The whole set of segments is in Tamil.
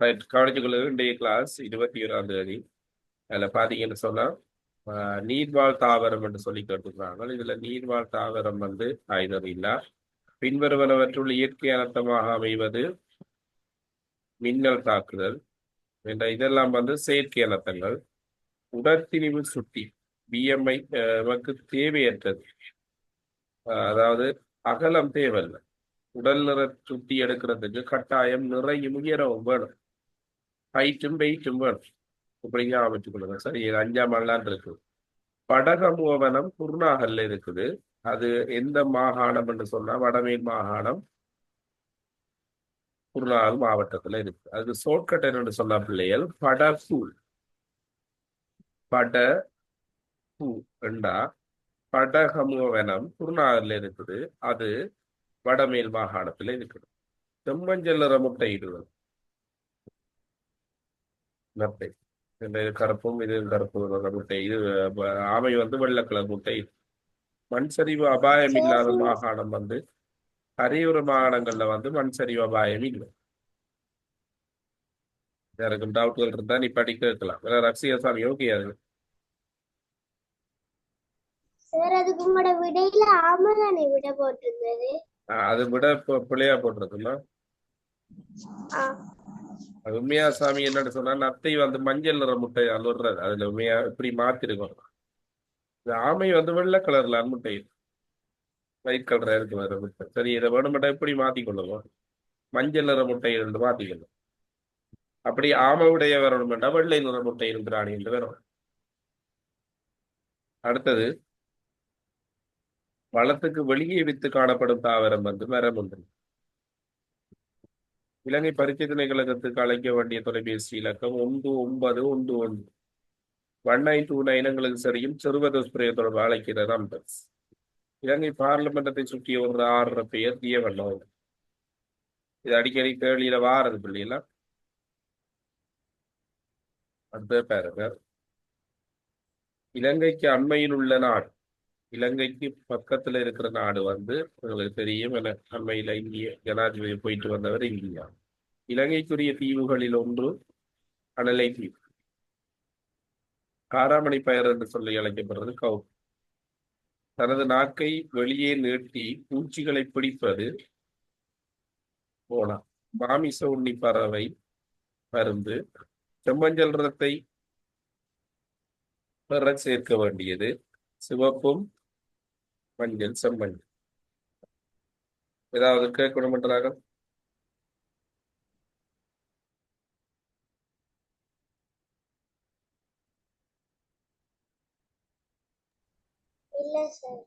ரைட், கவனிச்சுக்கொள்ளுங்க. இன்றைய கிளாஸ் 21ஆம் தேதி. அதில் பார்த்தீங்கன்னு சொன்னால் நீர்வாழ் தாவரம் என்று சொல்லி கேட்டுக்கிறாங்க. இதுல நீர்வாழ் தாவரம் வந்து இல்லா பின்வருவனவற்றுள் இயற்கை அனர்த்தமாக அமைவது மின்னல் தாக்குதல் என்ற இதெல்லாம் வந்து செயற்கை அனர்த்தங்கள். உடற்திணிவு சுட்டி பிஎம்ஐ நமக்கு தேவையற்றது. அதாவது அகலம் தேவையில்லை. உடல் நிற சுட்டி எடுக்கிறதுக்கு கட்டாயம் நிறையும் உயரவும் வேணும். ஹைட்டும் வெயிட்டும் வேணும். இப்படி ஞாபகம் கொள்ளுங்க. சரி, இது 5ஆம் ஆண்டான் இருக்கு. படகமோவனம் குருநாகல்ல இருக்குது. அது எந்த மாகாணம் என்று சொன்னா வடமேல் மாகாணம் குருநாகல் மாவட்டத்துல இருக்கு. அதுக்கு ஷார்ட்கட் என்னன்னு சொன்னா பிள்ளைகள் படகு. பட பூ என்றா படகமோவனம் குருநாகல்ல இருக்குது. அது வடமேல் மாகாணத்துல இருக்குது. செம்மஞ்சள் நிற முட்டையிடுவது நத்தை. இந்த கருப்பும் இது கருப்பு நிற முட்டை. இது ஆமை வந்து வெள்ளை கலர் முட்டை. மண் சரிவு அபாயம் இல்லாத சரி மாகாணம் வந்து கரையோர மாகாணங்கள்ல வந்து மண் சரிவு அபாயம் இல்லை. யாருக்கும் டவுட்கள் இருந்தா நீ படிக்க இருக்கலாம். ரசிகசாமி ஓகே அது. சார், அதுக்கு உங்களோட விடையில ஆமா தானே விட போட்டிருந்தது? அதை விட இப்போ பிள்ளையா போட்டிருக்குல்ல. ஆ, அது உண்மையா சாமி என்னன்னு சொன்னா நத்தை வந்து மஞ்சள் நிற முட்டை அலுறது. அதுல உண்மையா இப்படி மாத்திருக்கோம். இந்த ஆமை வந்து வெள்ளை கலர்ல முட்டை ஒயிட் கலரா இருக்கு வேற முட்டை. சரி, இதை வேணுமெண்டா இப்படி மாத்திக்கொள்ளுவோம். மஞ்சள் நிற முட்டை இருந்து மாத்திக்கணும். அப்படி ஆமை உடைய வரணுமெண்டா வெள்ளை நிற முட்டை இருக்கிறாணி என்று வரும். அடுத்தது, வளத்துக்கு வெளியே வித்து காணப்படும் தாவரம் வந்து மரம் ஒன்று. இலங்கை பரிசு திணைக்களத்துக்கு அழைக்க வேண்டிய தொலைபேசி இலக்கம் 1911. 1929 எங்களுக்கு சரியும் சிறுவத ஸ்பிரே தொடர்பு அழைக்கிற நம்பர்ஸ். இலங்கை பார்லிமெண்டத்தை சுற்றிய ஒரு 6 பேர் தியவண்ணம். இது அடிக்கடி கேள்வியில வாரது பிள்ளைல. அடுத்த பாருங்க, இலங்கைக்கு அண்மையில் உள்ள நாடு. இலங்கைக்கு பக்கத்துல இருக்கிற நாடு வந்து உங்களுக்கு தெரியும். அண்மையில இந்திய ஜனாதிபதி போயிட்டு வந்தவர் இந்தியா. இலங்கைக்குரிய தீவுகளில் ஒன்று அனலை தீவு. காராமணி பெயர் என்று சொல்லி அழைக்கப்படுறது கவு. தனது நாக்கை வெளியே நீட்டி பூச்சிகளை பிடிப்பது போனா. மாமிச உண்ணி பறவை பருந்து. செம்மஞ்சள் நிறத்தை பெற சேர்க்க வேண்டியது சிவப்பும் மஞ்சள் செம்மஞ்சள். ஏதாவது கேட்கணும் என்றாக? இல்ல சார்.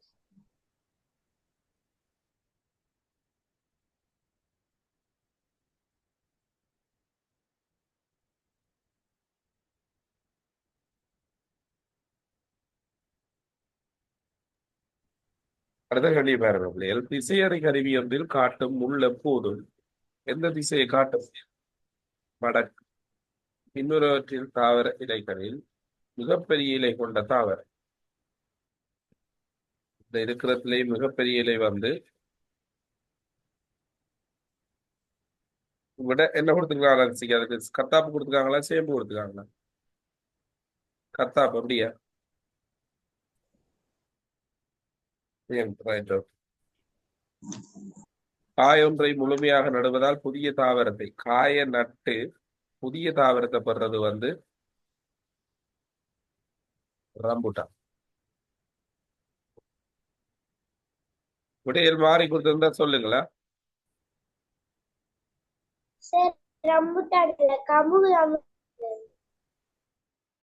அடுத்த கேள்வி பாருங்க பிள்ளைகள். திசையறி கருவி ஒன்றில் காட்டும் முள் எப்போதும் எந்த திசையை காட்டும்? வடக்கு. இன்னொருவற்றில் தாவர இலைகளில் மிகப்பெரிய இலை கொண்ட தாவரம். இந்த இருக்கிறதுலே மிகப்பெரிய இலை வந்து விட என்ன கொடுத்துருக்காங்களா? அதுக்கு கத்தாப்பு கொடுத்துருக்காங்களா சேம்பு கொடுத்துருக்காங்களா? கத்தாப்பு அப்படியா? ரைட். காயொன்றை முழுமையாக நடுவதால் புதிய தாவரத்தை காய நட்டு புதிய தாவரத்தை பெறது வந்து ரம்புட்டான். விடையல் மாறி கொடுத்திருந்தா சொல்லுங்களா? சார், ரம்புட்டான் இல்ல, கமுகு